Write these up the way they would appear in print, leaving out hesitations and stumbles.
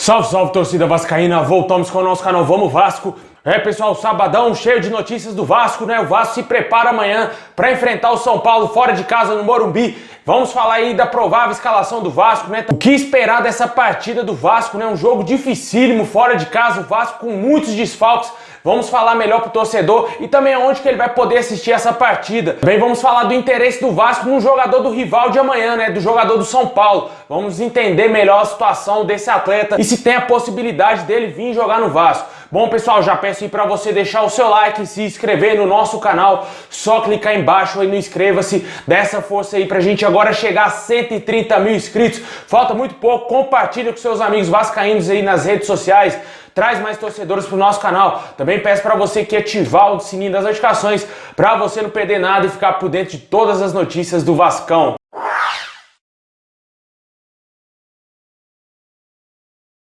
Salve, salve, torcida vascaína, voltamos com o nosso canal Vamos Vasco. Pessoal, sabadão cheio de notícias do Vasco, né? O Vasco se prepara amanhã para enfrentar o São Paulo fora de casa no Morumbi. Vamos falar aí da provável escalação do Vasco, né? O que esperar dessa partida do Vasco, né? Um jogo dificílimo fora de casa, o Vasco com muitos desfalques. Vamos falar melhor pro torcedor e também aonde que ele vai poder assistir essa partida. Também vamos falar do interesse do Vasco num jogador do rival de amanhã, né? Do jogador do São Paulo. Vamos entender melhor a situação desse atleta e se tem a possibilidade dele vir jogar no Vasco. Bom, pessoal, já peço aí para você deixar o seu like, se inscrever no nosso canal, só clicar embaixo aí no inscreva-se, dá essa força aí pra gente agora chegar a 130 mil inscritos. Falta muito pouco, compartilha com seus amigos vascaínos aí nas redes sociais, traz mais torcedores pro nosso canal. Também peço para você que ativar o sininho das notificações para você não perder nada e ficar por dentro de todas as notícias do Vascão.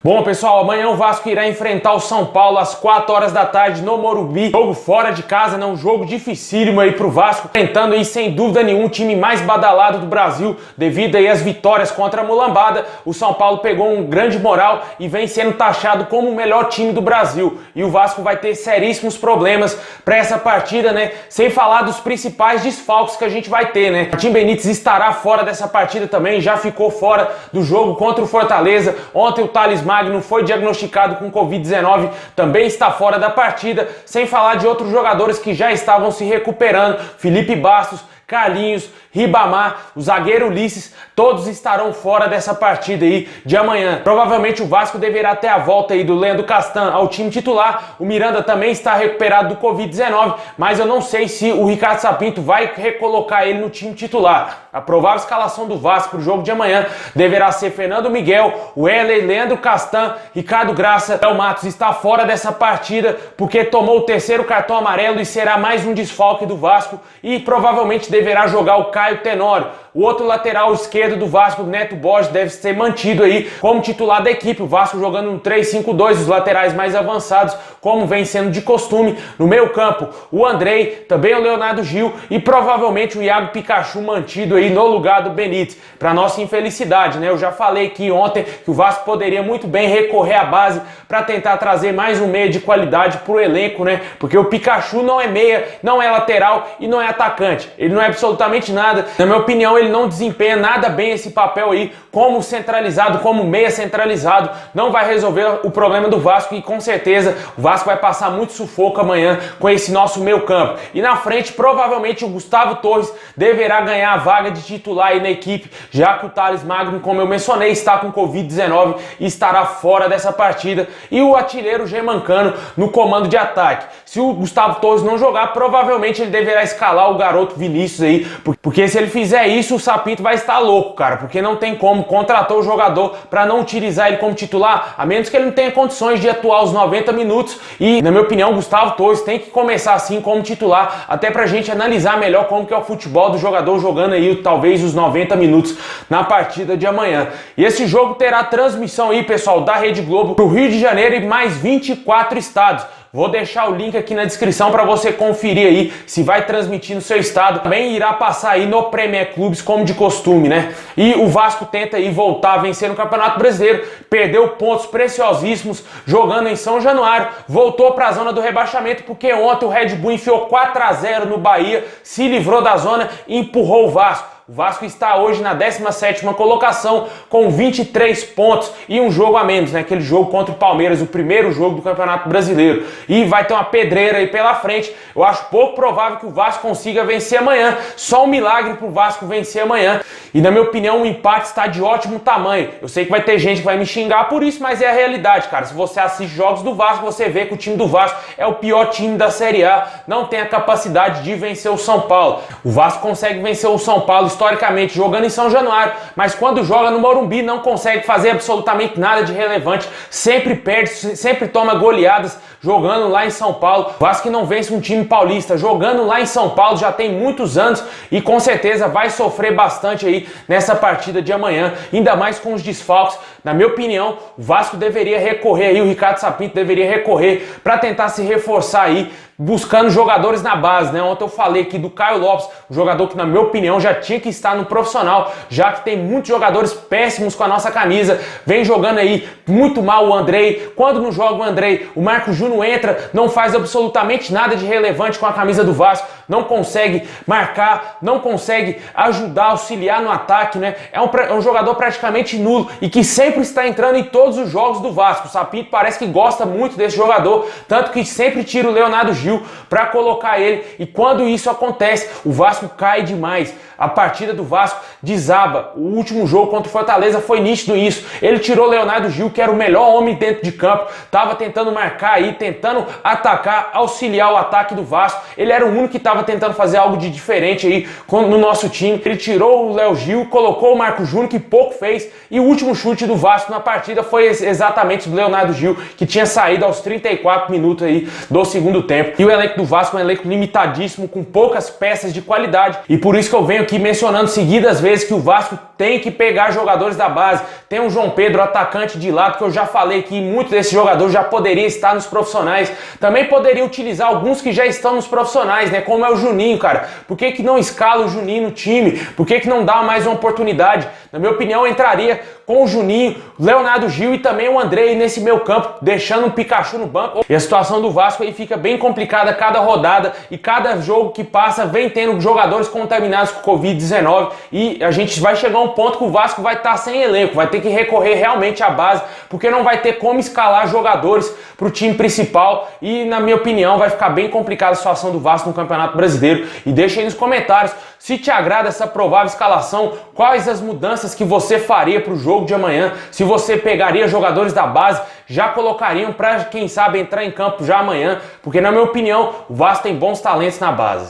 Bom, pessoal, amanhã o Vasco irá enfrentar o São Paulo às 4 horas da tarde no Morumbi. Jogo fora de casa, né? Um jogo dificílimo aí pro Vasco, enfrentando aí sem dúvida nenhuma o time mais badalado do Brasil, devido aí às vitórias contra a Mulambada. O São Paulo pegou um grande moral e vem sendo taxado como o melhor time do Brasil. E o Vasco vai ter seríssimos problemas para essa partida, né? Sem falar dos principais desfalques que a gente vai ter, né? O Tim Benítez estará fora dessa partida também, já ficou fora do jogo contra o Fortaleza. Ontem o Thales Magno foi diagnosticado com Covid-19, também está fora da partida, sem falar de outros jogadores que já estavam se recuperando, Felipe Bastos, Carlinhos, Ribamar, o zagueiro Ulisses, todos estarão fora dessa partida aí de amanhã. Provavelmente o Vasco deverá ter a volta aí do Leandro Castan ao time titular. O Miranda também está recuperado do Covid-19, mas eu não sei se o Ricardo Sapinto vai recolocar ele no time titular. A provável escalação do Vasco para o jogo de amanhã deverá ser Fernando Miguel, Weller, Leandro Castan, Ricardo Graça. Léo Matos está fora dessa partida porque tomou o terceiro cartão amarelo e será mais um desfalque do Vasco e provavelmente deverá jogar o Caio Tenório. O outro lateral esquerdo do Vasco, Neto Borges, deve ser mantido aí como titular da equipe. O Vasco jogando no 3-5-2, os laterais mais avançados, como vem sendo de costume. No meio campo, o Andrei, também o Leonardo Gil e provavelmente o Iago Pikachu mantido aí no lugar do Benítez. Para nossa infelicidade, né? Eu já falei aqui ontem que o Vasco poderia muito bem recorrer à base para tentar trazer mais um meia de qualidade pro elenco, né? Porque o Pikachu não é meia, não é lateral e não é atacante. Ele não é absolutamente nada. Na minha opinião, ele não desempenha nada bem esse papel aí como centralizado, como meia centralizado. Não vai resolver o problema do Vasco e com certeza o Vasco vai passar muito sufoco amanhã com esse nosso meio campo. E na frente, provavelmente o Gustavo Torres deverá ganhar a vaga de titular aí na equipe, já que o Thales Magno, como eu mencionei, está com Covid-19 e estará fora dessa partida. E o artilheiro Germancano no comando de ataque. Se o Gustavo Torres não jogar, provavelmente ele deverá escalar o garoto Vinícius aí, porque se ele fizer isso, o Sapinto vai estar louco, cara, porque não tem como, contratou o jogador para não utilizar ele como titular, a menos que ele não tenha condições de atuar os 90 minutos e, na minha opinião, o Gustavo Torres tem que começar assim como titular, até pra gente analisar melhor como que é o futebol do jogador jogando aí talvez os 90 minutos na partida de amanhã. E esse jogo terá transmissão aí, pessoal, da Rede Globo pro Rio de Janeiro e mais 24 estados. Vou deixar o link aqui na descrição para você conferir aí se vai transmitir no seu estado. Também irá passar aí no Premier Clubes como de costume, né? E o Vasco tenta aí voltar a vencer no Campeonato Brasileiro, perdeu pontos preciosíssimos jogando em São Januário, voltou para a zona do rebaixamento porque ontem o Red Bull enfiou 4-0 no Bahia, se livrou da zona e empurrou o Vasco. O Vasco está hoje na 17ª colocação com 23 pontos e um jogo a menos, né? Aquele jogo contra o Palmeiras, o primeiro jogo do Campeonato Brasileiro. E vai ter uma pedreira aí pela frente. Eu acho pouco provável que o Vasco consiga vencer amanhã. Só um milagre para o Vasco vencer amanhã. E na minha opinião o empate está de ótimo tamanho. Eu sei que vai ter gente que vai me xingar por isso, mas é a realidade, cara. Se você assiste jogos do Vasco, você vê que o time do Vasco é o pior time da Série A. Não tem a capacidade de vencer o São Paulo. O Vasco consegue vencer o São Paulo historicamente jogando em São Januário, mas quando joga no Morumbi não consegue fazer absolutamente nada de relevante, sempre perde, sempre toma goleadas jogando lá em São Paulo. O Vasco não vence um time paulista jogando lá em São Paulo já tem muitos anos e com certeza vai sofrer bastante aí nessa partida de amanhã, ainda mais com os desfalques. Na minha opinião, o Vasco deveria recorrer aí, o Ricardo Sapinto deveria recorrer para tentar se reforçar aí buscando jogadores na base, né? Ontem eu falei aqui do Caio Lopes, um jogador que na minha opinião já tinha que estar no profissional, já que tem muitos jogadores péssimos com a nossa camisa, vem jogando aí muito mal o Andrei, quando não joga o Andrei, o Marcos Júnior entra, não faz absolutamente nada de relevante com a camisa do Vasco, não consegue marcar, não consegue ajudar, auxiliar no ataque, né? É um jogador praticamente nulo e que sempre está entrando em todos os jogos do Vasco. O Sapinto parece que gosta muito desse jogador, tanto que sempre tira o Leonardo Gil para colocar ele, e quando isso acontece, o Vasco cai demais. A partida do Vasco desaba. O último jogo contra o Fortaleza foi nítido isso. Ele tirou o Leonardo Gil, que era o melhor homem dentro de campo, estava tentando marcar aí, tentando atacar, auxiliar o ataque do Vasco. Ele era o único que estava tentando fazer algo de diferente aí no nosso time. Ele tirou o Léo Gil, colocou o Marcos Júnior, que pouco fez, e o último chute do Vasco na partida foi exatamente do Leonardo Gil, que tinha saído aos 34 minutos aí do segundo tempo. E o elenco do Vasco é um elenco limitadíssimo, com poucas peças de qualidade, e por isso que eu venho aqui mencionando seguidas vezes que o Vasco tem que pegar jogadores da base. Tem o João Pedro, atacante de lado, que eu já falei que muitos desses jogadores já poderiam estar nos profissionais. Também poderia utilizar alguns que já estão nos profissionais, né? Como é o Juninho, cara. Por que não escala o Juninho no time? Por que não dá mais uma oportunidade? Na minha opinião, eu entraria com o Juninho, Leonardo Gil e também o Andrei nesse meio campo, deixando um Pikachu no banco. E a situação do Vasco aí fica bem complicada cada rodada, e cada jogo que passa vem tendo jogadores contaminados com Covid-19, e a gente vai chegar a um ponto que o Vasco vai estar sem elenco, vai ter que recorrer realmente à base, porque não vai ter como escalar jogadores para o time principal, e na minha opinião vai ficar bem complicada a situação do Vasco no Campeonato Brasileiro. E deixa aí nos comentários se te agrada essa provável escalação, quais as mudanças que você faria para o jogo de amanhã, se você pegaria jogadores da base, já colocariam para, quem sabe, entrar em campo já amanhã, porque na minha opinião o Vasco tem bons talentos na base.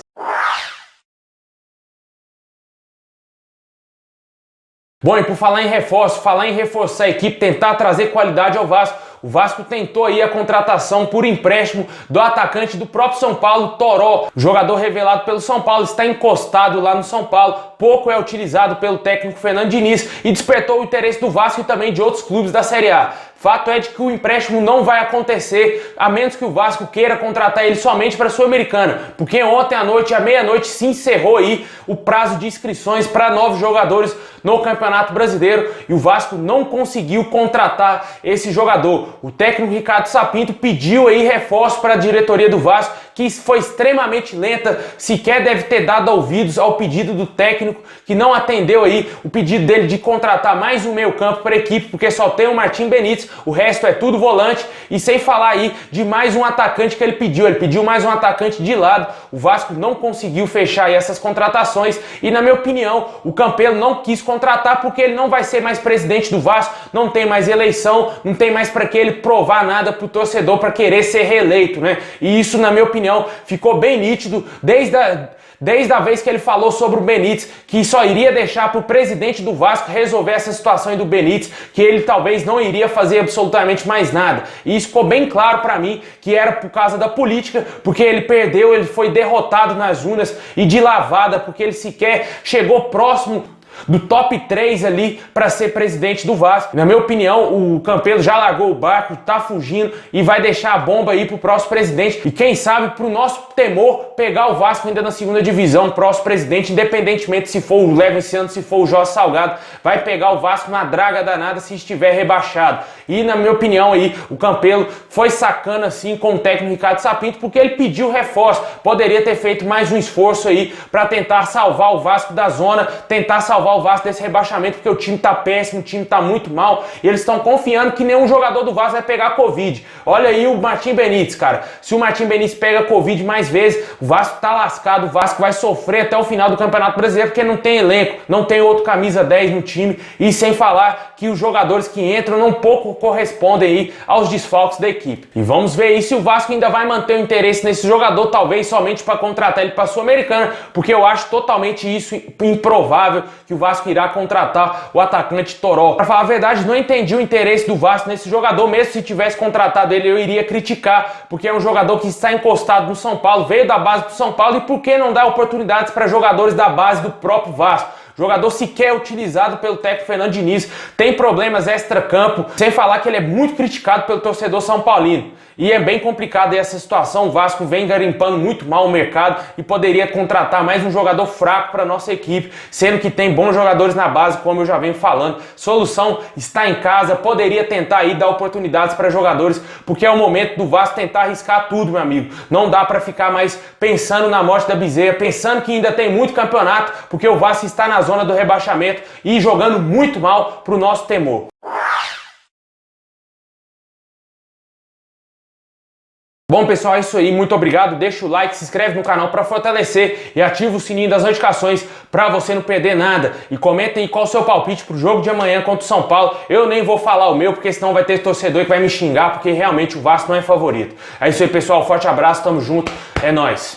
Bom, e por falar em reforço, falar em reforçar a equipe, tentar trazer qualidade ao Vasco, o Vasco tentou aí a contratação por empréstimo do atacante do próprio São Paulo, Toró. O jogador revelado pelo São Paulo está encostado lá no São Paulo, pouco é utilizado pelo técnico Fernando Diniz e despertou o interesse do Vasco e também de outros clubes da Série A. Fato é de que o empréstimo não vai acontecer, a menos que o Vasco queira contratar ele somente para a Sul-Americana, porque ontem à noite, à meia-noite, se encerrou aí o prazo de inscrições para novos jogadores no Campeonato Brasileiro e o Vasco não conseguiu contratar esse jogador. O técnico Ricardo Sapinto pediu aí reforço para a diretoria do Vasco, que foi extremamente lenta, sequer deve ter dado ouvidos ao pedido do técnico, que não atendeu aí o pedido dele de contratar mais um meio-campo para a equipe, porque só tem o Martim Benítez, o resto é tudo volante, e sem falar aí de mais um atacante que ele pediu mais um atacante de lado. O Vasco não conseguiu fechar aí essas contratações e, na minha opinião, o Campelo não quis contratar porque ele não vai ser mais presidente do Vasco, não tem mais eleição, não tem mais para que ele provar nada pro torcedor para querer ser reeleito, né? E isso, na minha opinião, ficou bem nítido desde a vez que ele falou sobre o Benítez, que só iria deixar para o presidente do Vasco resolver essa situação aí do Benítez, que ele talvez não iria fazer absolutamente mais nada. E isso ficou bem claro para mim que era por causa da política, porque ele perdeu, ele foi derrotado nas urnas e de lavada, porque ele sequer chegou próximo do top 3 ali para ser presidente do Vasco. Na minha opinião, o Campelo já largou o barco, tá fugindo e vai deixar a bomba aí pro próximo presidente. E quem sabe, pro nosso temor, pegar o Vasco ainda na segunda divisão, o próximo presidente, independentemente se for o Leva esse ano, se for o Jorge Salgado, vai pegar o Vasco na draga danada se estiver rebaixado. E na minha opinião aí, o Campelo foi sacana assim com o técnico Ricardo Sapinto, porque ele pediu reforço, poderia ter feito mais um esforço aí para tentar salvar o Vasco da zona, tentar salvar o Vasco desse rebaixamento, porque o time tá péssimo, o time tá muito mal, e eles estão confiando que nenhum jogador do Vasco vai pegar Covid. Olha aí o Martim Benítez, cara, se o Martim Benítez pega Covid mais vezes, o Vasco tá lascado, o Vasco vai sofrer até o final do Campeonato Brasileiro, porque não tem elenco, não tem outro camisa 10 no time, e sem falar que os jogadores que entram não pouco correspondem aí aos desfalques da equipe. E vamos ver aí se o Vasco ainda vai manter o interesse nesse jogador, talvez somente para contratar ele para a Sul-Americana, porque eu acho totalmente isso improvável que o Vasco irá contratar o atacante Toró. Para falar a verdade, não entendi o interesse do Vasco nesse jogador, mesmo se tivesse contratado ele eu iria criticar, porque é um jogador que está encostado no São Paulo, veio da base do São Paulo, e por que não dar oportunidades para jogadores da base do próprio Vasco? jogador sequer utilizado pelo técnico Fernando Diniz, tem problemas extra-campo, sem falar que ele é muito criticado pelo torcedor são paulino. E é bem complicado essa situação, o Vasco vem garimpando muito mal o mercado e poderia contratar mais um jogador fraco para nossa equipe, sendo que tem bons jogadores na base, como eu já venho falando. Solução está em casa, poderia tentar aí dar oportunidades para jogadores, porque é o momento do Vasco tentar arriscar tudo, meu amigo. Não dá para ficar mais pensando na morte da Bezerra, pensando que ainda tem muito campeonato, porque o Vasco está na zona do rebaixamento e jogando muito mal pro nosso temor. Bom, pessoal, é isso aí. Muito obrigado. Deixa o like, se inscreve no canal para fortalecer e ativa o sininho das notificações para você não perder nada. E comenta aí qual o seu palpite pro jogo de amanhã contra o São Paulo. Eu nem vou falar o meu, porque senão vai ter torcedor que vai me xingar, porque realmente o Vasco não é favorito. É isso aí, pessoal. Forte abraço, tamo junto. É nóis.